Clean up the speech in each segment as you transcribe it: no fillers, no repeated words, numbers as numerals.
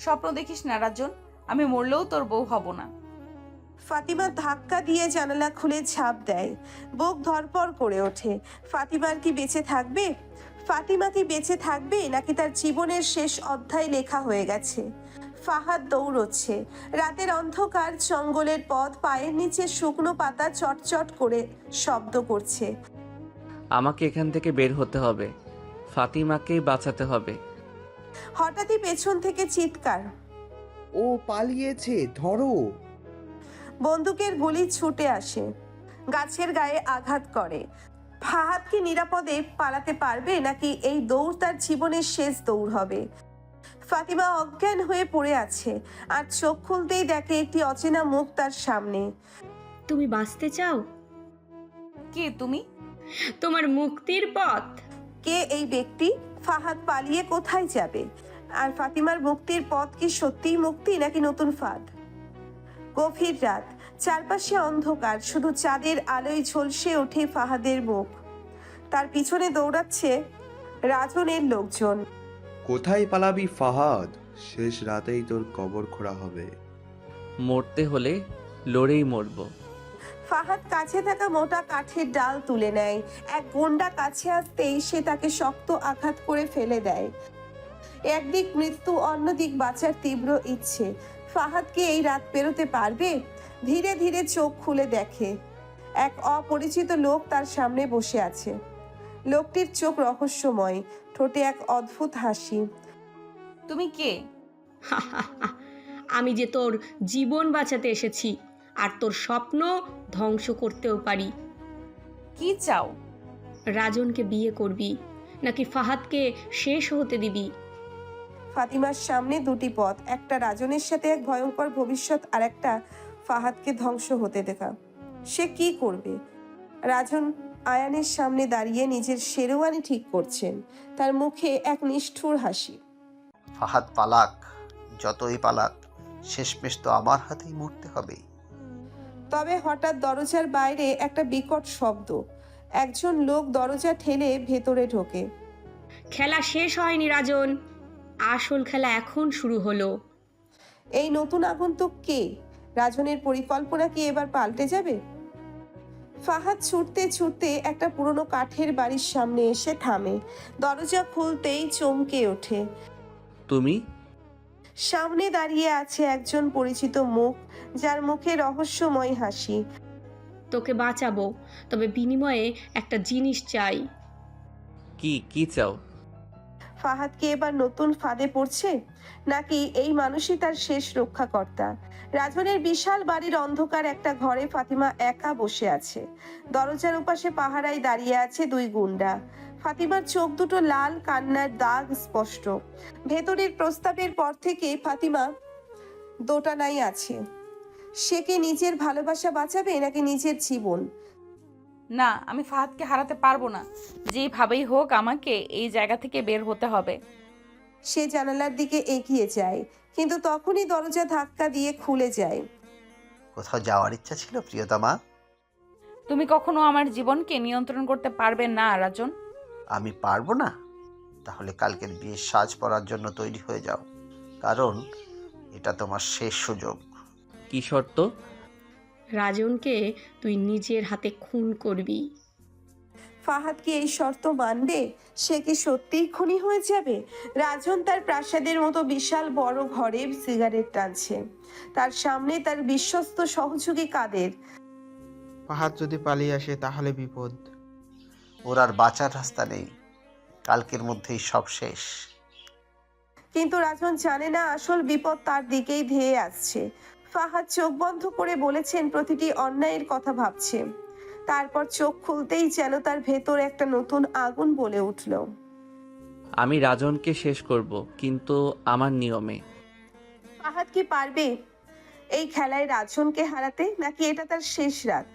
স্বপ্ন দেখিস না রাজন, আমি মরলেও তোর বউ হব না। ফাতিমা ধাক্কা দিয়ে জানালা খুলে ঝাঁপ দেয়। বুক ধড়ফড় করে ওঠে। ফাতিমার কি বেঁচে থাকবে? ফাতিমা কি বেঁচে থাকবে, নাকি তার জীবনের শেষ অধ্যায় লেখা হয়ে গেছে? ফাহাদ দৌড়চ্ছে। রাতের অন্ধকার জঙ্গলের পথ, পায়ের নিচে শুকনো পাতা চটচট করে শব্দ করছে। আমাকে এখান থেকে বের হতে হবে, ফাতিমাকেই বাঁচাতে হবে। হঠাৎই পেছন থেকে চিৎকার। ও পালিয়েছে, ধরো। বন্দুকের গুলি ছুটে আসে, গাছের গায়ে আঘাত করে। ফাহাদ কি নিরাপদে পালাতে পারবে, নাকি এই দৌড় তার জীবনের শেষ দৌড় হবে? ফাতিমা অজ্ঞান হয়ে পড়ে আছে, আর চোখ খুলতেই দেখে একটি অচেনা মুখ তার সামনে। তুমি বাঁচতে চাও? কে তুমি? তোমার মুক্তির পথ। কে এই ব্যক্তি? ফাহাদ পালিয়ে কোথায় যাবে? আর ফাতিমার মুক্তির পথ কি সত্যিই মুক্তি, নাকি নতুন ফাঁদ? গভীর রাত, চারপাশে অন্ধকার, শুধু চাঁদের আলোয় ঝলসে ওঠে ফাহাদের মুখ। তার পিছনে দৌড়াচ্ছে রাজনের লোকজন। কোথায় পালাবি ফাহাদ? শেষ রাতেই তোর কবর খোঁড়া হবে। মরতে হলে লড়েই মরব। ফাহাদ কাছে থাকা মোটা কাঠের ডাল তুলে নেয়। এক গুন্ডা কাছে আসতেই সে তাকে শক্ত আঘাত করে ফেলে দেয়। একদিক মৃত্যু, অন্যদিক বাঁচার তীব্র ইচ্ছে। ফাহাদ কি এই রাত পেরোতে পারবে? ধীরে ধীরে চোখ খুলে দেখে এক অপরিচিত লোক তার সামনে বসে আছে। লোকটির চোখ রহস্যময়, ঠোঁটে এক অদ্ভুত হাসি। তুমি কে? আমি যে তোর জীবন বাঁচাতে এসেছি, আর তোর স্বপ্ন ধ্বংস করতেও পারি। কি চাও? রাজনকে বিয়ে করবি, নাকি ফাহাদকে শেষ হতে দিবি? ফাতিমার সামনে দুটি পথ, একটা রাজনের সাথে এক ভয়ঙ্কর ভবিষ্যৎ, আর একটা ফাহাদকে ধ্বংস হতে দেখা। সে কি করবে? রাজন আয়ানের সামনে দাঁড়িয়ে নিজের শেরওয়ানি ঠিক করছেন, তার মুখে এক নিষ্ঠুর হাসি। ফাহাদ পালাক, যতই পালাক, শেষমেশ তো আমার হাতেই মরতে হবে। তবে হঠাৎ দরজার বাইরে একটা বিকট শব্দ। একজন লোক দরজা ঠেলে ভেতরে ঢোকে। খেলা শেষ হয়নি রাজন, আসল খেলা এখন শুরু হলো। এই নতুন আগন্তুক কে? রাজনের পরিকল্পনা কি এবার পাল্টে যাবে? ফাহাদ ছুটতে ছুটতে একটা পুরনো কাঠের বাড়ির সামনে এসে থামে। দরজা খুলতেই চমকে ওঠে। তুমি? সামনে দাঁড়িয়ে আছে একজন পরিচিত মুখ, যার মুখে রহস্যময় হাসি। তোকে বাঁচাবো, তবে বিনিময়ে একটা জিনিস চাই। কি চাও? ফাহাদ কি এবার নতুন ফাঁদে পড়ছে, নাকি এই মানুষই তার শেষ রক্ষাকর্তা? রাজনের বিশাল বাড়ির অন্ধকার একটা ঘরে ফাতিমা একা বসে আছে। দরজার উপাশে পাহারায় দাঁড়িয়ে আছে দুই গুন্ডা। ফাতিমার চোখ দুটো লাল, কান্নার দাগ স্পষ্ট। ভেতরের প্রস্তাবের পর থেকে ফাতিমা দোটানায় আছে। সে কি নিজের ভালোবাসা বাঁচাবে, নাকি নিজের জীবন? না, আমি ফাহাদকে হারাতে পারবো না। যেভাবেই হোক আমাকে এই জায়গা থেকে বের হতে হবে। সে জানালার দিকে এগিয়ে যায়, কিন্তু তখনই দরজা ধাক্কা দিয়ে খুলে যায়। কোথাও যাওয়ার ইচ্ছা ছিল প্রিয়তমা? তুমি কখনো আমার জীবনকে নিয়ন্ত্রণ করতে পারবে না রাজন। আমি পারবো না? তাহলে কালকের বিয়ের সাজ পরার জন্য তৈরি হয়ে যাও, কারণ এটা তোমার শেষ সুযোগ। কি শর্ত? রাজনকে তুই নিজের হাতে খুন করবি। ফাহাদ কি এই শর্ত মানবে? সে কি সত্যিই খুনি হয়ে যাবে? রাজন তার প্রাসাদের মতো বিশাল বড় ঘরে সিগারেট টানছে। তার সামনে তার বিশ্বস্ত সহযোগী কাদের। ফাহাদ যদি পালিয়ে আসে তাহলে বিপদ। ওর আর বাঁচার রাস্তা নেই, কালকের মধ্যেই সব শেষ। কিন্তু রাজন জানে না আসল বিপদ তার দিকেই ধেয়ে আসছে। ফাহাদ চোখ বন্ধ করে বলেছেন, প্রতিটি অন্যায়ের কথা ভাবছে। তারপর চোখ খুলতেই যেন তার ভেতর একটা নতুন আগুন বলে উঠল। আমি রাজনকে শেষ করব, কিন্তু আমার নিয়মে। ফাহাদ কি পারবে এই খেলায় রাজনকে হারাতে, নাকি এটা তার শেষ রাত?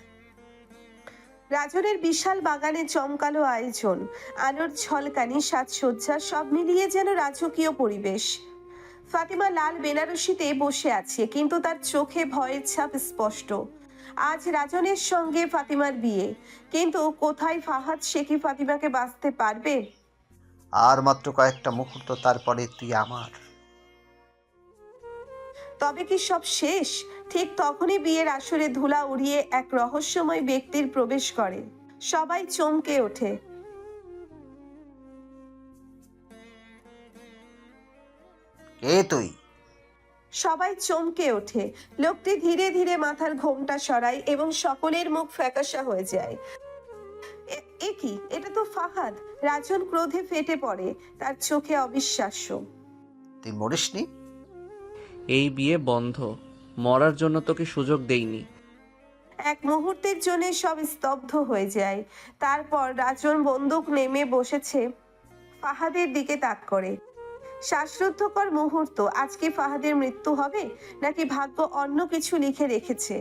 রাজনের বিশাল বাগানে জমকালো আয়োজন, আলোর ঝলকানি, সাজসজ্জা, সব মিলিয়ে যেন রাজকীয় পরিবেশ। ফাতিমা লাল বেনারসিতে বসে আছে, কিন্তু তার চোখে ভয়ের ছাপ স্পষ্ট। আজ রাজনের সঙ্গে ফাতিমার বিয়ে, কিন্তু কোথায় ফাহাদ? সে কি ফাতিমাকে বাঁচতে পারবে? আর মাত্র কয়েকটা মুহূর্ত, তারপরে তুই আমার। তবে কি সব শেষ? ঠিক তখনই বিয়ের আসরে ধুলা উড়িয়ে এক রহস্যময় ব্যক্তির প্রবেশ করে। সবাই চমকে ওঠে। কে তুই? সবাই চমকে ওঠে। লোকটি ধীরে ধীরে মাথার ঘোমটা সরায় এবং সকলের মুখ ফ্যাকাশা হয়ে যায়। এ কি? এটা তো ফাহাদ! রাজন ক্রোধে ফেটে পড়ে, তার চোখে অবিশ্বাস্য। তুই মরিসনি? এই বিয়ে বন্ধ। মরার জন্য তোকে সুযোগ দেইনি। এক মুহূর্তের জন্য সব স্তব্ধ হয়ে যায়। তারপর রাজন বন্দুক নেমে বসেছে, ফাহাদের দিকে তাক করে। শ্বাসরুদ্ধকর মুহূর্ত। আজকে ফাহাদের মৃত্যু হবে, নাকি ভাগ্য অন্য কিছু লিখে রেখেছে?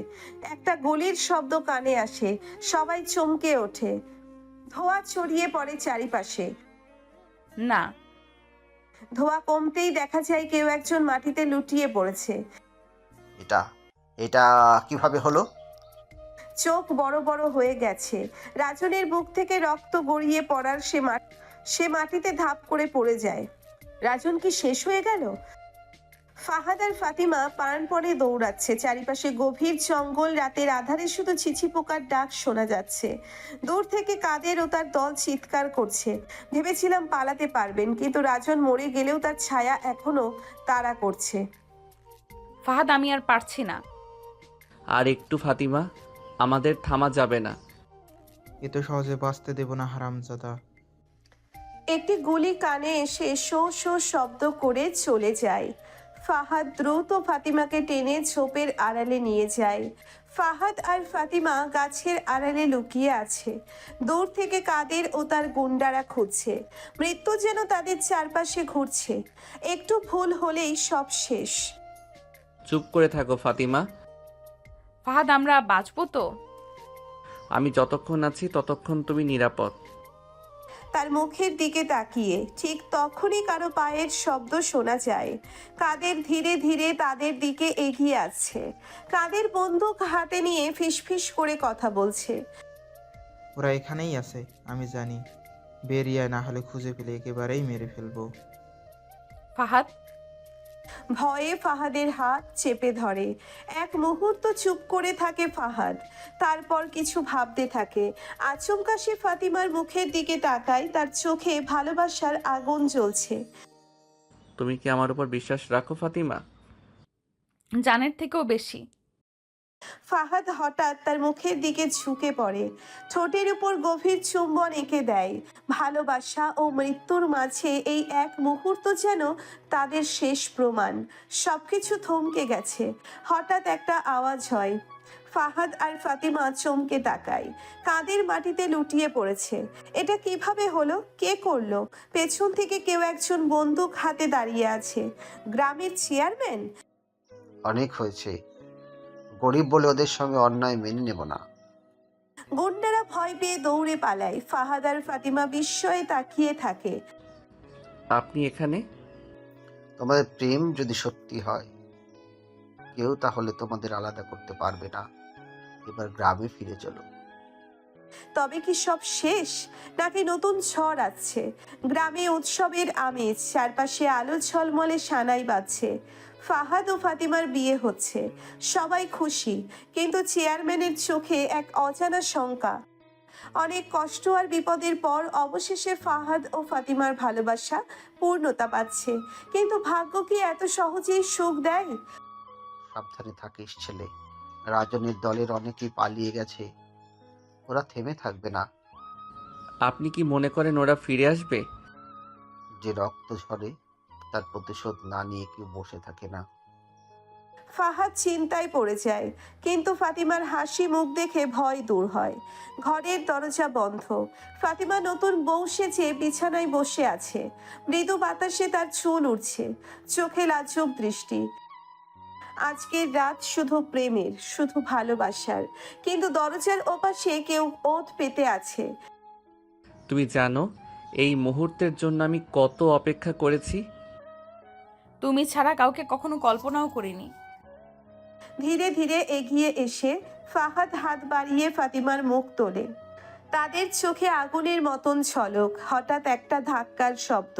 একটা গুলির শব্দ কানে আসে। সবাই চমকে ওঠে। ধোঁয়া ছড়িয়ে পড়ে চারিপাশে। না, ধোঁয়া কমতেই দেখা যায় কেউ একজন মাটিতে লুটিয়ে পড়েছে। এটা এটা কিভাবে হলো? চোখ বড় বড় হয়ে গেছে। রাজনের বুক থেকে রক্ত গড়িয়ে পড়ার সে মাটিতে ধাপ করে পড়ে যায়। রাজন কি শেষ হয়ে গেল? ফাহাদ আর ফাতিমা প্রাণপণে দৌড়াচ্ছে। চারিপাশে গভীর জঙ্গল। রাতের আধারে শুধু ছিছি পোকার ডাক শোনা যাচ্ছে। দূর থেকে কাদের ও তার দল চিৎকার করছে। ভেবেছিলাম পালাতে পারবেন, কিন্তু রাজন মরে গেলেও তার ছায়া এখনো তাড়া করছে। ফাহাদ আমি আর পারছি না। আর একটু ফাতিমা, আমাদের থামা যাবে না। এত সহজে বাঁচতে দেব না হারামজাদা। একটি গুলি কানে এসে শো শো শব্দ করে চলে যায়। ফাহাদ দ্রুত ফাতিমাকে টেনে ঝোপের আড়ালে নিয়ে যায়। ফাহাদ আর ফাতিমা গাছের আড়ালে লুকিয়ে আছে। দূর থেকে কাদের ও তার গুন্ডারা খুঁজছে। মৃত্যু যেন তাদের চারপাশে ঘুরছে। একটু ভুল হলেই সব শেষ। চুপ করে থাকো ফাতিমা। ফাহাদ আমরা বাঁচবো তো? আমি যতক্ষণ আছি ততক্ষণ তুমি নিরাপদ। তার মুখের দিকে তাকিয়ে ঠিক তখনই কারো পায়ের শব্দ শোনা যায়। কাদের ধীরে ধীরে তাদের দিকে এগিয়ে আসছে। কাদের বন্দুক হাতে নিয়ে ফিসফিস করে কথা বলছে। ওরা এখানেই আছে, আমি জানি। বেরিয়ে না হলে খুঁজে পেলে একেবারেই মেরে ফেলবো। ফাহাদ। ভয়ে ফাহাদের হাত চেপে ধরে। এক মুহূর্ত চুপ করে থাকে ফাহাদ। তারপর কিছু ভাবতে থাকে। আচমকা সে ফাতিমার মুখের দিকে তাকায়। তার চোখে ভালোবাসার আগুন জ্বলছে। তুমি কি আমার উপর বিশ্বাস রাখো ফাতিমা? জানের থেকেও বেশি। ফাহাদ হঠাৎ তার মুখের দিকে ঝুঁকে পড়ে। ঠোঁটের উপর গভীর চুম্বন এঁকে দেয়। ভালোবাসা ও মৃত্যুর মাঝে এই এক মুহূর্ত যেন তাদের শেষ প্রমাণ। সবকিছু থমকে গেছে। হঠাৎ একটা আওয়াজ হয়। ফাহাদ আর ফাতিমা চমকে তাকায়। কাদের মাটিতে লুটিয়ে পড়েছে। এটা কিভাবে হলো? কে করলো? পেছন থেকে কেউ একজন বন্দুক হাতে দাঁড়িয়ে আছে। গ্রামের চেয়ারম্যান? অনেক হয়েছে। গরিব বলে ওদের সঙ্গে অন্যায় মেনে নেব না। গুন্ডারা ভয় পেয়ে দৌড়ে পালায়। ফাহাদ আর ফাতিমা বিস্ময়ে তাকিয়ে থাকে। আপনি এখানে? তোমাদের প্রেম যদি সত্যি হয়, কেউ তাহলে তোমাদের আলাদা করতে পারবে না। এবার গ্রামে ফিরে চলো। তবে কি সব শেষ, নাকি নতুন ঝড় আসছে? গ্রামে উৎসবের আমেজ। চারপাশে আলো ঝলমলে সানাই বাজছে। ফাহাদ ও ফাতিমার বিয়ে হচ্ছে। সবাই খুশি, কিন্তু চেয়ারম্যানের চোখে এক অজানা শঙ্কা। অনেক কষ্ট আর বিপদের পর অবশেষে ফাহাদ ও ফাতিমার ভালোবাসা পূর্ণতা পাচ্ছে। কিন্তু ভাগ্য কি এত সহজেই সুখ দেয়? সাবধানে থাকিস ছেলে। রাজনের দলের অনেকেই পালিয়ে গেছে। ওরা থেমে থাকবে না। আপনি কি মনে করেন ওরা ফিরে আসবে? যে রক্ত ঝরে তার প্রতিশোধ না নিয়ে কেউ বসে থাকে না। ফাহাদ চিন্তায় পড়ে যায়, কিন্তু ফাতিমার হাসি মুখ দেখে ভয় দূর হয়। ঘরের দরজা বন্ধ। ফাতিমা নতুন বউ সেজে বিছানায় বসে আছে। মৃদু বাতাসে তার চুল উঠছে। চোখে লাজুক দৃষ্টি। আজকের রাত শুধু প্রেমের, শুধু ভালোবাসার। কিন্তু দরজার ওপাশে কেউ ওত পেতে আছে। তুমি জানো এই মুহূর্তের জন্য আমি কত অপেক্ষা করেছি? তুমি ছাড়া কাউকে কখনো কল্পনাও করিনি। ধীরে ধীরে এগিয়ে এসে ফাহাদ হাত বাড়িয়ে ফাতিমার মুখ তোলে। তাদের চোখে আগুনের মতন ঝলক। হঠাৎ একটা ধাক্কার শব্দ।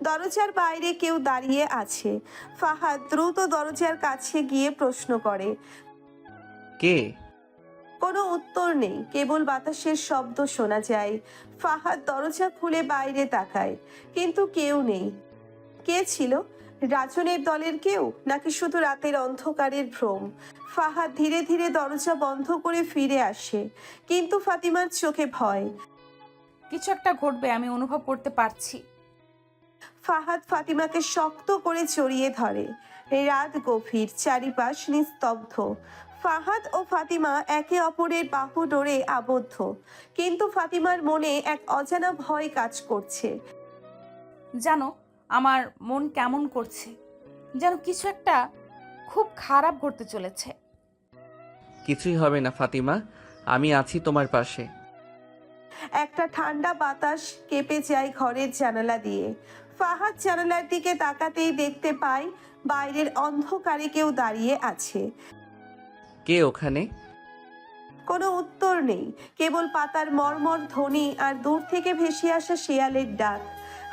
দরজার বাইরে কেউ দাঁড়িয়ে আছে। ফাহাদ দ্রুত দরজার কাছে গিয়ে প্রশ্ন করে। কে? কোনো উত্তর নেই, কেবল বাতাসের শব্দ শোনা যায়। ফাহাদ দরজা খুলে বাইরে তাকায়, কিন্তু কেউ নেই। কে ছিল? রাজনের দলের কেউ, নাকি শুধু রাতের অন্ধকারের ভ্রম? ফাহাদ ধীরে ধীরে দরজা বন্ধ করে ফিরে আসে, কিন্তু ফাতিমার চোখে ভয়। কিছু একটা ঘটবে, আমি অনুভব করতে পারছি। ফাহাদ ফাতিমাকে শক্ত করে জড়িয়ে ধরে। রাত গভীর, চারিপাশ নিস্তব্ধ। ফাহাদ ও ফাতিমা একে অপরের বাহু ডোরে আবদ্ধ, কিন্তু ফাতিমার মনে এক অজানা ভয় কাজ করছে। জানো, আমার মন কেমন করছে, যেন কিছু একটা খুব খারাপ ঘটতে চলেছে। কিছুই হবে না ফাতিমা, আমি আছি তোমার পাশে। একটা ঠান্ডা বাতাস কেঁপে যায় ঘরের জানালা দিয়ে। ফাহাদ জানালার দিকে তাকাতেই দেখতে পায় বাইরের অন্ধকারে কেউ দাঁড়িয়ে আছে। কে ওখানে? কোনো উত্তর নেই, কেবল পাতার মর্মর ধ্বনি আর দূর থেকে ভেসে আসা শেয়ালের ডাক।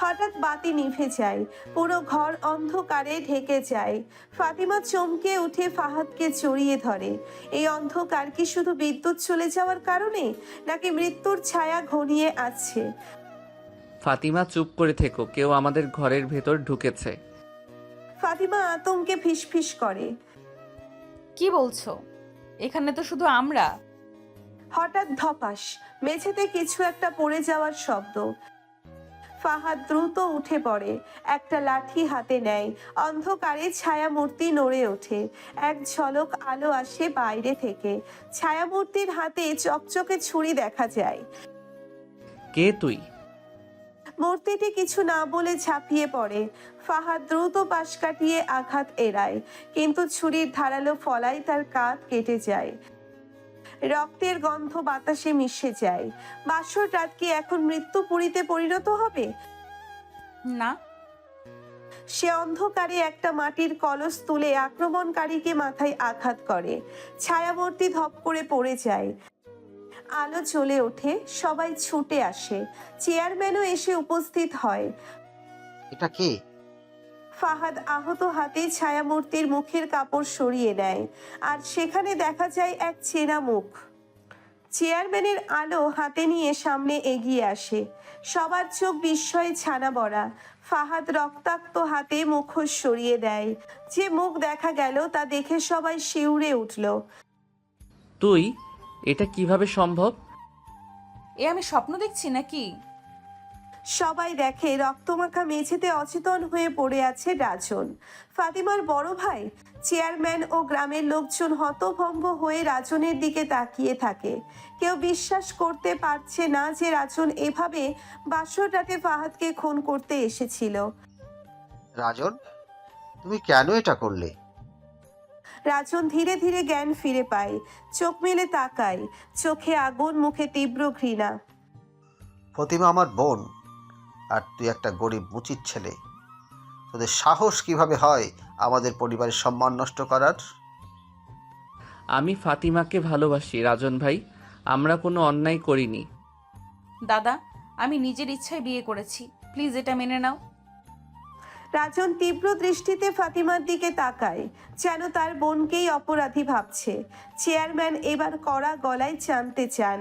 হঠাৎ বাতি নিভে যায়, পুরো ঘর অন্ধকারে ঢেকে যায়। ফাতিমা চমকে উঠে ফাহাদকে জড়িয়ে ধরে। এই অন্ধকার কি শুধু বিদ্যুৎ চলে যাওয়ার কারণে, নাকি মৃত্যুর ছায়া ঘনিয়ে আসছে? ফাতিমা চুপ করে থেকো, কেউ আমাদের ঘরের ভেতর ঢুকেছে। ফাতিমা আতঙ্কে ফিসফিস করে। কি বলছো? এখানে তো শুধু আমরা। হঠাৎ ধপাস, মেঝেতে কিছু একটা পড়ে যাওয়ার শব্দ। ফাহাদ দ্রুত উঠে পড়ে, একটা লাঠি হাতে নেয়। অন্ধকারে ছায়ামূর্তি নড়ে ওঠে। এক ঝলক আলো আসে বাইরে থেকে। ছায়ামূর্তির হাতে চকচকে ছুরি দেখা যায়। কে তুই? মূর্তিটি কিছু না বলে ঝাঁপিয়ে পড়ে। ফাহাদ দ্রুত পাশ কাটিয়ে আঘাত এড়ায়, কিন্তু ছুরির ধারালো ফলায় তার কাঁধ কেটে যায়। রক্তের গন্ধ বাতাসে মিশে যায়। বাসর রাত কি এখন মৃত্যুপুরীতে পরিণত হবে? না। সে অন্ধকারে একটা মাটির কলস তুলে আক্রমণকারীকে মাথায় আঘাত করে। ছায়ামূর্তি ধপ করে পড়ে যায়। আলো জ্বলে ওঠে, সবাই ছুটে আসে। চেয়ারম্যানও এসে উপস্থিত হয়। এটা কে? ফাহাদ আহত হাতে ছায়ামূর্তির মুখের কাপড় সরিয়ে নেয়, আর সেখানে দেখা যায় এক চেনা মুখ। চেয়ারম্যানের আলো হাতে নিয়ে সামনে এগিয়ে আসে। সবার চোখ বিস্ময়ে ছানা বড়া। ফাহাদ রক্তাক্ত হাতে মুখোশ সরিয়ে দেয়। যে মুখ দেখা গেল তা দেখে সবাই শিউরে উঠল। তুই? এটা কিভাবে সম্ভব? এ আমি স্বপ্ন দেখছি নাকি? সবাই দেখে রক্তমাখা মেঝেতে অচেতন হয়ে পড়ে আছে রাজন, ফাতিমার বড় ভাই। চেয়ারম্যান ও গ্রামের লোকজন হতভম্ব হয়ে রাজনের দিকে তাকিয়ে থাকে। কেউ বিশ্বাস করতে পারছে না যে রাজন এভাবে বাসর রাতে ফাহাদকে খুন করতে এসেছিল। রাজন, তুমি কেন এটা করলে? রাজন ধীরে ধীরে জ্ঞান ফিরে পায়, চোখ মেলে তাকায়, চোখে আগুন, মুখে তীব্র ঘৃণা। ফতিমা আমার বোন, আর তুই একটা গরিব মুচির ছেলে। তোদের সাহস কিভাবে হয় আমাদের পরিবারের সম্মান নষ্ট করার? আমি ফাতিমাকে ভালোবাসি রাজন ভাই, আমরা কোনো অন্যায় করিনি। দাদা, আমি নিজের ইচ্ছায় বিয়ে করেছি, প্লিজ এটা মেনে নাও। রাজন তীব্র দৃষ্টিতে ফাতিমার দিকে তাকায়, যেন তার বোনকেই অপরাধী ভাবছে। চেয়ারম্যান এবার কড়া গলায় জানতে চান।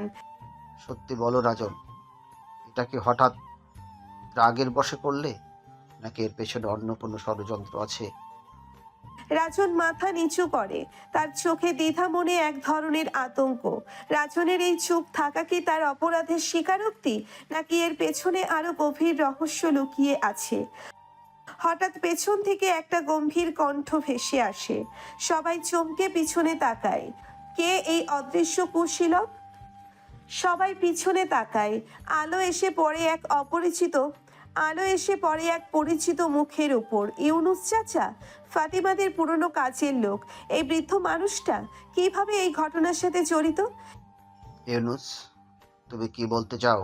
সত্যি বলো রাজন, এটা কি হঠাৎ রাগের বশে করলে, নাকি এর পেছনে অন্য কোনো ষড়যন্ত্র আছে? রাজন মাথা নিচু করে, তার চোখে দ্বিধা, মনে এক ধরনের আতঙ্ক। রাজনের এই চুপ থাকা কি তার অপরাধের স্বীকারোক্তি, নাকি এর পেছনে আরো গভীর রহস্য লুকিয়ে আছে? হঠাৎ পেছন থেকে একটা গম্ভীর কণ্ঠ ভেসে আসে। সবাই চমকে পিছনে তাকায়। কে এই অদৃশ্য কুশীলব? সবাই পিছনে তাকায়। আলো এসে পড়ে এক পরিচিত মুখের উপর। ইউনুস চাচা, ফাতিমাদের পুরনো কাজের লোক। এই বৃদ্ধ মানুষটা কিভাবে এই ঘটনার সাথে জড়িত? ইউনুস, তুমি কি বলতে চাও?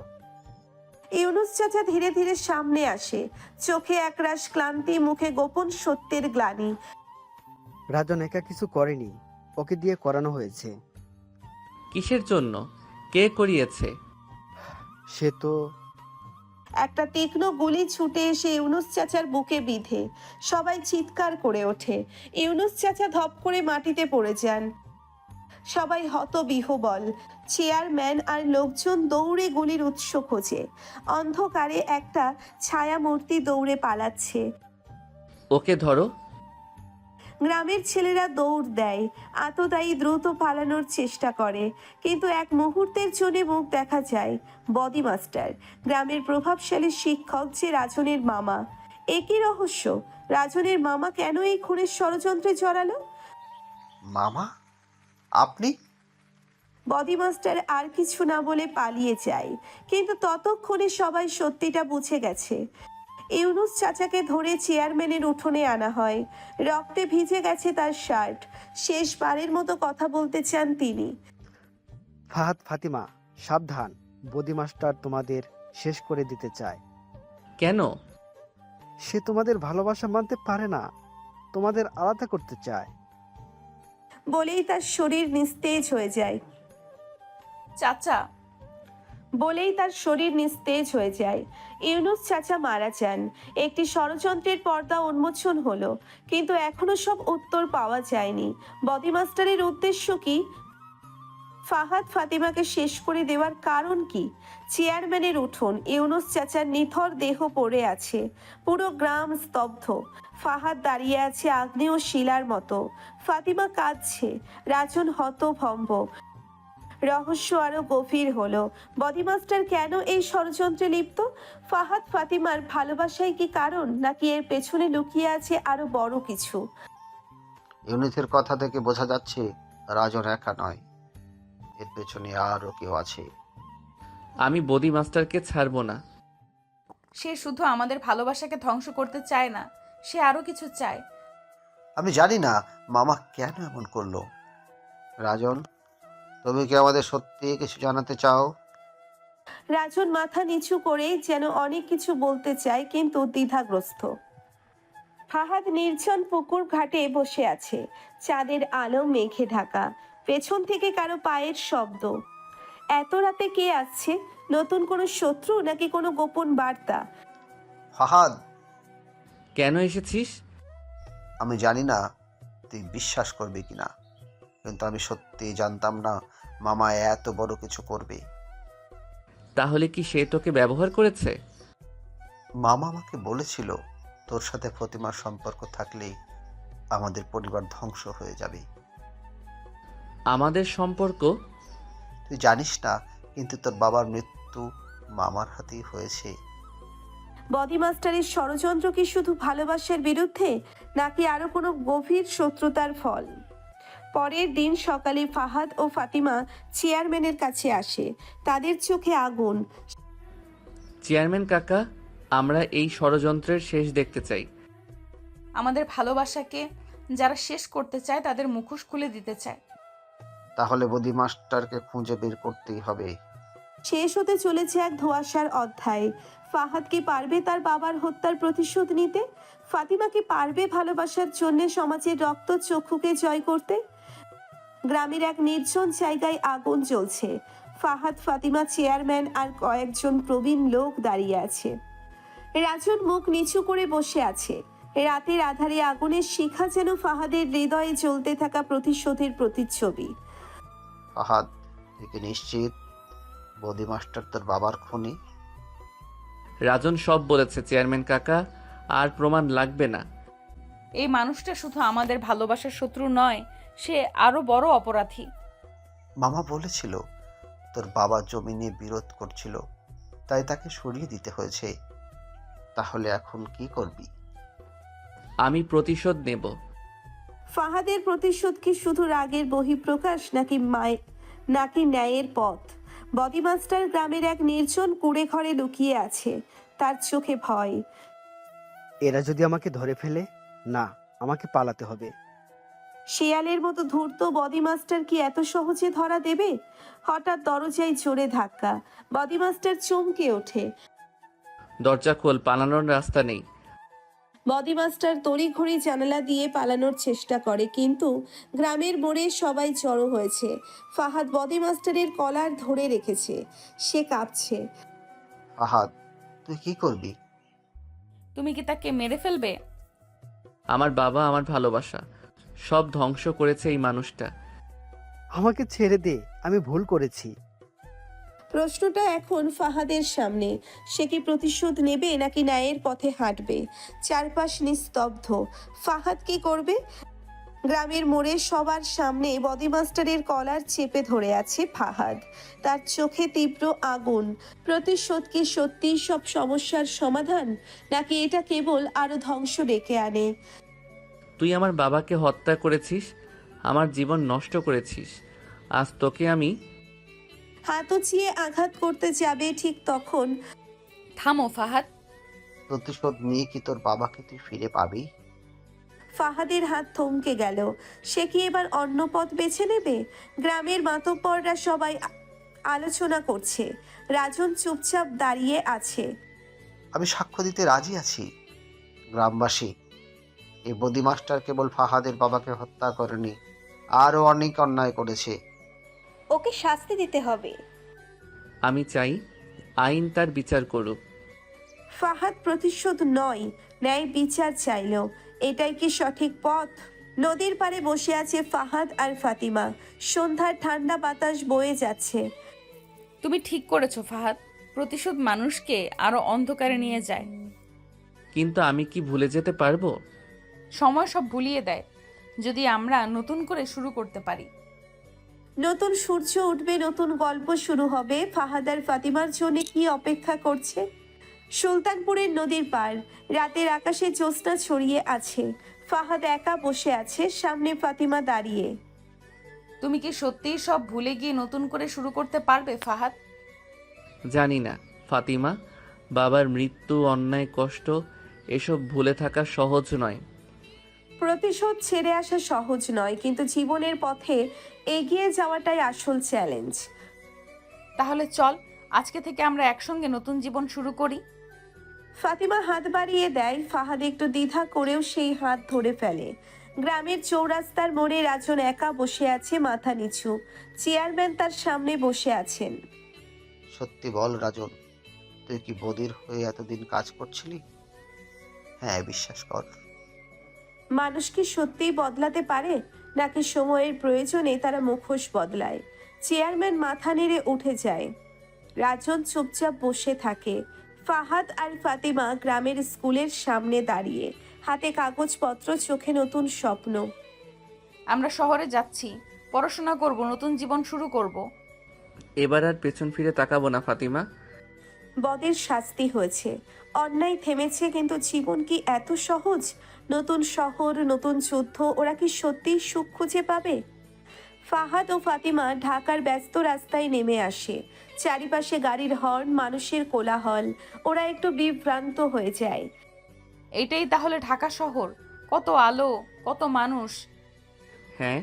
ইউনুস চাচা ধীরে ধীরে সামনে আসে, চোখে একরাশ ক্লান্তি, মুখে গোপন সত্যের গ্লানি। রাজন একা কিছু করেনি, ওকে দিয়ে করানো হয়েছে। কিসের জন্য? কে করিয়েছে? সে তো একটা তীক্ষ্ণ গুলি ছুটে এসে ইউনুস চাচার বুকে বিঁধে। সবাই চিৎকার করে ওঠে। ইউনুস চাচা ধপ করে মাটিতে পড়ে যান। সবাই হতবিহ্বল। চেয়ারম্যান আর লোকজন দৌড়ে গুলির উৎস খোঁজে। অন্ধকারে একটা ছায়া মূর্তি দৌড়ে পালাচ্ছে। ওকে ধরো। গ্রামের ছেলেরা দৌড় দেয়। আততায়ী দ্রুত পালানোর চেষ্টা করে, কিন্তু এক মুহূর্তের জন্য মুখ দেখা যায় বদি মাস্টার, গ্রামের প্রভাবশালী শিক্ষক, যে রাজনের মামা। একই রহস্য, রাজনের মামা কেন এই খুনের ষড়যন্ত্রে জড়ালো? মামা, আপনি? বদি মাস্টার আর কিছু না বলে পালিয়ে যায়, কিন্তু ততক্ষণে সবাই সত্যিটা বুঝে গেছে। ইউনুস চাচাকে ধরে চেয়ারম্যানের উঠোনে আনা হয়। রক্তে ভিজে গেছে তার শার্ট। শেষবারের মতো কথা বলতে চান তিনি। ফাহাদ, ফাতিমা, সাবধান। বদি মাস্টার তোমাদের শেষ করে দিতে চায়। কেন? সে তোমাদের ভালোবাসা মানতে পারে না, তোমাদের আলাদা করতে চায়। বলেই তার শরীর নিস্তেজ হয়ে যায়। চাচা, ইউনুস চাচা মারা যান। একটি ষড়যন্ত্রের পর্দা উন্মোচন হলো, কিন্তু এখনো সব উত্তর পাওয়া যায়নি। বদি মাস্টারের উদ্দেশ্য কি? ফাহাদ ফাতিমাকে শেষ করে দেওয়ার কারণ কি? চেয়ারম্যানের উঠোন, ইউনুস চাচার নিথর দেহ পড়ে আছে। পুরো গ্রাম স্তব্ধ। ফাহাদ দাঁড়িয়ে আছে আগ্নেয় শিলার মতো। ফাতিমা কাঁদছে। রাজন হতভম্ব। রহস্য আরো গভীর হলো। বদি মাস্টার কেন এই ষড়যন্ত্রে লিপ্ত? ফাহাদ ফাতিমার ভালোবাসাই কি কারণ, নাকি এর পেছনে লুকিয়ে আছে আরো বড় কিছু? ইউনিসের কথা থেকে বোঝা যাচ্ছে রাজন একা নয়, এর পেছনে আরও কেউ আছে। আমি বদি মাস্টারকে ছাড়বো না। সে শুধু আমাদের ভালোবাসাকে ধ্বংস করতে চায় না, সে আরো কিছু চায়। আমি জানি না মামা কেন এমন করলো। রাজন, তুমি কি আমাদের সত্যি কিছু জানাতে চাও? রাজন মাথা নিচু করে যেন অনেক কিছু বলতে চায়, কিন্তু দ্বিধাগ্রস্ত। ফাহাদ নির্জন পুকুর ঘাটে বসে আছে। চাঁদের আলো মেঘে ঢাকা। পেছন থেকে কারো পায়ের শব্দ। এত রাতে কে আসছে? নতুন কোনো শত্রু, নাকি কোনো গোপন বার্তা? ফাহাদ, কেন এসেছিস? আমি জানি না তুই বিশ্বাস করবি কিনা, কিন্তু আমি সত্যি জানতাম না মামা এত বড় কিছু করবে। তাহলে কি সে তোকে ব্যবহার করেছে? মামা আমাকে বলেছিল তোর সাথে ফতিমার সম্পর্ক থাকলেই আমাদের পরিবার ধ্বংস হয়ে যাবে। আমাদের সম্পর্ক? তুই জানিস না, কিন্তু তোর বাবার মৃত্যু মামার হাতেই হয়েছে। বদি মাস্টারের ষড়যন্ত্র কি শুধু ভালোবাসার বিরুদ্ধে, নাকি আরো কোনো গভীর শত্রুতার ফল? পরের দিন সকালে ফাহাদ ও ফাতিমা চেয়ারম্যানের কাছে আসে। তাদের চোখে আগুন। চেয়ারম্যান কাকা, আমরা এই ষড়যন্ত্রের শেষ দেখতে চাই। আমাদের ভালোবাসাকে যারা শেষ করতে চায় তাদের মুখোশ খুলে দিতে চায়। তাহলে বদি মাস্টারকে খুঁজে বের করতেই হবে। শেষ হতে চলেছে এক ধোঁয়াশার অধ্যায়। ফাহাদ কি পারবে তার বাবার হত্যার প্রতিশোধ নিতে? ফাতিমা কি পারবে ভালোবাসার জন্য সমাজের রক্ত চক্ষুকে জয় করতে? গ্রামের এক নির্জন জায়গায় আগুন জ্বলছে। ফাহাদ, ফাতিমা, চেয়ারম্যান আর কয়েকজন প্রবীণ লোক দাঁড়িয়ে আছে। রাজন মুখ নিচু করে বসে আছে। রাতের আধারে আগুনের শিখা যেন ফাহাদের হৃদয়ে জ্বলতে থাকা প্রতিশোধের প্রতিচ্ছবি। ফাহাদ, তুই কি নিশ্চিত বদি মাস্টার তোর বাবার খুনি? রাজন সব বলেছে চেয়ারম্যান কাকা, আর প্রমাণ লাগবে না। এই মানুষটা শুধু আমাদের ভালোবাসার শত্রু নয়, সে আরো বড় অপরাধী। মামা বলেছিল তোর বাবা জমি নিয়ে বিরোধ করছিল, তাই তাকে সরিয়ে দিতে হয়েছে। তাহলে এখন কি করবি? আমি প্রতিশোধ নেব। ফাহাদের প্রতিশোধ কি শুধু রাগের বহিঃপ্রকাশ, নাকি ন্যায়ের পথ? বদি মাস্টার গ্রামের এক নির্জন কুড়ে ঘরে লুকিয়ে আছে। তার চোখে ভয়। এরা যদি আমাকে ধরে ফেলে, না, আমাকে পালাতে হবে। শিয়ালের মতো ধূর্ত বদি মাস্টার কি এত সহজে ধরা দেবে? হঠাৎ দরজায় জোরে ধাক্কা। বদি মাস্টার চমকে ওঠে। দরজা খোল, পালানোর রাস্তা নেই। বদি মাস্টার তড়িঘড়ি জানালা দিয়ে পালানোর চেষ্টা করে, কিন্তু গ্রামের মোড়ে সবাই জড়ো হয়েছে। ফাহাদ বদি মাস্টারের কলার ধরে রেখেছে। সে কাঁপছে। ফাহাদ, তুই কি করবি? তুমি কি তাকে মেরে ফেলবে? আমার বাবা, আমার ভালোবাসা সব ধ্বংস করেছে এই মানুষটা। আমাকে ছেড়ে দে, আমি ভুল করেছি। প্রশ্নটা এখন ফাহাদের সামনে। সে কি প্রতিশোধ নেবে নাকি ন্যায়ের পথে হাঁটবে? চারপাশ নিস্তব্ধ। ফাহাদ কি করবে? গ্রামের মোড়ে সবার সামনে বডি মাস্টারের কলার চেপে ধরে আছে ফাহাদ। তার চোখে তীব্র আগুন। প্রতিশোধ কি সত্যিই সব সমস্যার সমাধান, নাকি এটা কেবল আরো ধ্বংস ডেকে আনে? তুই আমার বাবাকে হত্যা করেছিস, আমার জীবন নষ্ট করেছিস। আজ তোকে আমি। হাত উঁচিয়ে আঘাত করতে যাবে ঠিক তখন থামো ফাহাদ। প্রতিশোধ নিয়ে কি তোর বাবাকে তুই ফিরে পাবি? ফাহাদের হাত থমকে গেল। সে কি এবার অন্য পথ বেছে নেবে? গ্রামের মাতব্বররা সবাই আলোচনা করছে। রাজন চুপচাপ দাঁড়িয়ে আছে। আমি সাক্ষ্য দিতে রাজি আছি। গ্রামবাসী, এই বদি মাস্টার কেবল ফাহাদের বাবাকে হত্যা করেনি, আরও অনেক অন্যায় করেছে। ওকে শাস্তি দিতে হবে। আমি চাই আইন তার বিচার করুক। ফাহাদ প্রতিশোধ নয়, ন্যায় বিচার চাইল। এটাই কি সঠিক পথ? নদীর পাড়ে বসে আছে ফাহাদ আর ফাতিমা। সন্ধ্যার ঠান্ডা বাতাস বয়ে যাচ্ছে। তুমি ঠিক করেছো ফাহাদ, প্রতিশোধ মানুষকে আরো অন্ধকারে নিয়ে যায়। কিন্তু আমি কি ভুলে যেতে পারবো? সময় সব ভুলিয়ে দেয়, যদি আমরা নতুন করে শুরু করতে পারি। নতুন সূর্য উঠবে, নতুন গল্প শুরু হবে। ফাহাদ আর ফাতিমার জন্য কি অপেক্ষা করছে? সুলতানপুরের নদীর পার, রাতের আকাশে জ্যোৎস্না ছড়িয়ে আছে। ফাহাদ একা বসে আছে, সামনে ফাতিমা দাঁড়িয়ে। তুমি কি সত্যিই সব ভুলে গিয়ে নতুন করে শুরু করতে পারবে ফাহাদ? জানি না ফাতিমা, বাবার মৃত্যু, অন্যায়, কষ্ট এসব ভুলে থাকা সহজ নয়। প্রতিশোধ ছেড়ে আসা সহজ নয়, কিন্তু জীবনের পথে এগিয়ে যাওয়াটাই আসল চ্যালেঞ্জ। তাহলে চল, আজকে থেকে আমরা একসঙ্গে নতুন জীবন শুরু করি। ফাতিমা হাত বাড়িয়ে দেয়। ফাহাদ একটু দ্বিধা করেও সেই হাত ধরে ফেলে। গ্রামের চৌরাস্তার মোড়ে রাজন একা বসে আছে, মাথা নিচু। চেয়ারম্যান তার সামনে বসে আছেন। সত্যি বল রাজন, তুই কি বদির হয়ে এতদিন কাজ করছিলি? হ্যাঁ, বিশ্বাস কর। মানুষ কি সত্যিই বদলাতে পারে, নাকি সময়ের প্রয়োজনে তারা মুখোশ বদলায়? চেয়ারম্যান মাথা নেড়ে উঠে যায়। রাজন চুপচাপ বসে থাকে। ফাহাদ আর ফাতিমা গ্রামের স্কুলের সামনে দাঁড়িয়ে, হাতে কাগজপত্র, চোখে নতুন স্বপ্ন। আমরা শহরে যাচ্ছি, পড়াশোনা করব, নতুন জীবন শুরু করব। এবার আর পেছন ফিরে তাকাবো না ফাতিমা। বদের শাস্তি হয়েছে, অন্যায় থেমেছে, কিন্তু জীবন কি এত সহজ? নতুন শহর, নতুন যুদ্ধ, ওরা কি সত্যিই সুখ খুঁজে পাবে? ফাহাদ ও ফাতিমা ঢাকার ব্যস্ত রাস্তায় নেমে আসে। চারিপাশে গাড়ির হর্ন, মানুষের কোলাহল। ওরা একটু বিভ্রান্ত হয়ে যায়। এটাই তাহলে ঢাকা শহর? কত আলো, কত মানুষ। হ্যাঁ,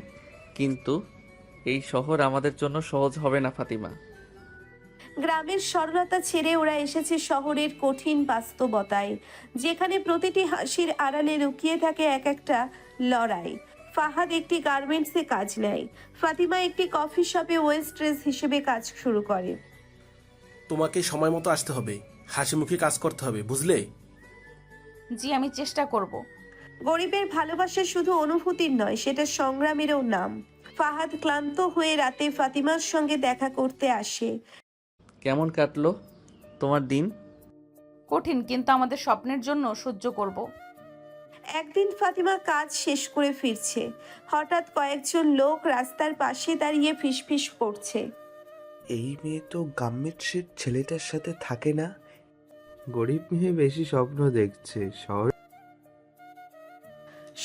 কিন্তু এই শহর আমাদের জন্য সহজ হবে না ফাতিমা। গ্রামের সরলতা ছেড়ে ওরা এসেছে শহরের কঠিন বাস্তবতায়, যেখানে প্রতিটি হাসির আড়ালে লুকিয়ে থাকে এক একটা লড়াই। ফাহাদ একটি গার্মেন্টসে কাজ নেয়। ফাতিমা একটি কফি শপে ওয়েস্ট্রেস হিসেবে কাজ শুরু করে। তোমাকে সময় মতো আসতে হবে, হাসি মুখে কাজ করতে হবে, বুঝলে? জি, আমি চেষ্টা করব। গরিবের ভালোবাসা শুধু অনুভূতির নয়, সেটা সংগ্রামেরও নাম। ফাহাদ ক্লান্ত হয়ে রাতে ফাতিমার সঙ্গে দেখা করতে আসে। কেমন কাটলো তোমার দিন? কঠিন, কিন্তু আমাদের স্বপ্নের জন্য সহ্য করব। একদিন ফাতিমা কাজ শেষ করে ফিরছে। হঠাৎ কয়েকজন লোক রাস্তার পাশে দাঁড়িয়ে ফিসফিস করছে। এই মেয়ে তো গাম্মেটসের ছেলেটার সাথে থাকে না? গরিব মেয়ে বেশি স্বপ্ন দেখছে। শহর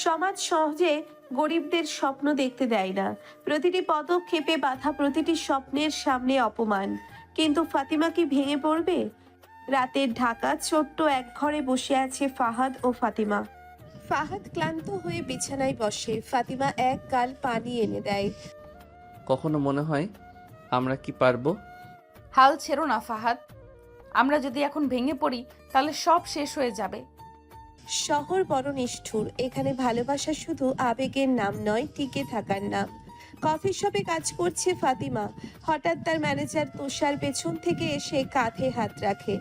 সমাজ সহজে গরিবদের স্বপ্ন দেখতে দেয় না। প্রতিটি পদক্ষেপে বাধা, প্রতিটি স্বপ্নের সামনে অপমান। কিন্তু ফাতিমা কি ভেঙে পড়বে? রাতের ঢাকা, ছোট্ট এক ঘরে বসে আছে ফাহাদ ও ফাতিমা। ফাহাদ ক্লান্ত হয়ে বিছানায় বসে। ফাতিমা এক গাল পানি এনে দেয়। কখনো মনে হয় আমরা কি পারবো? হাল ছেড়ো না ফাহাদ, আমরা যদি এখন ভেঙে পড়ি তাহলে সব শেষ হয়ে যাবে। শহর বড় নিষ্ঠুর। এখানে ভালোবাসা শুধু আবেগের নাম নয়, টিকে থাকার নাম। কফি শপে কাজ করছে ফাতিমা। হঠাৎ তার ম্যানেজার তুষার পেছন থেকে এসে কাঁধে হাত রাখে।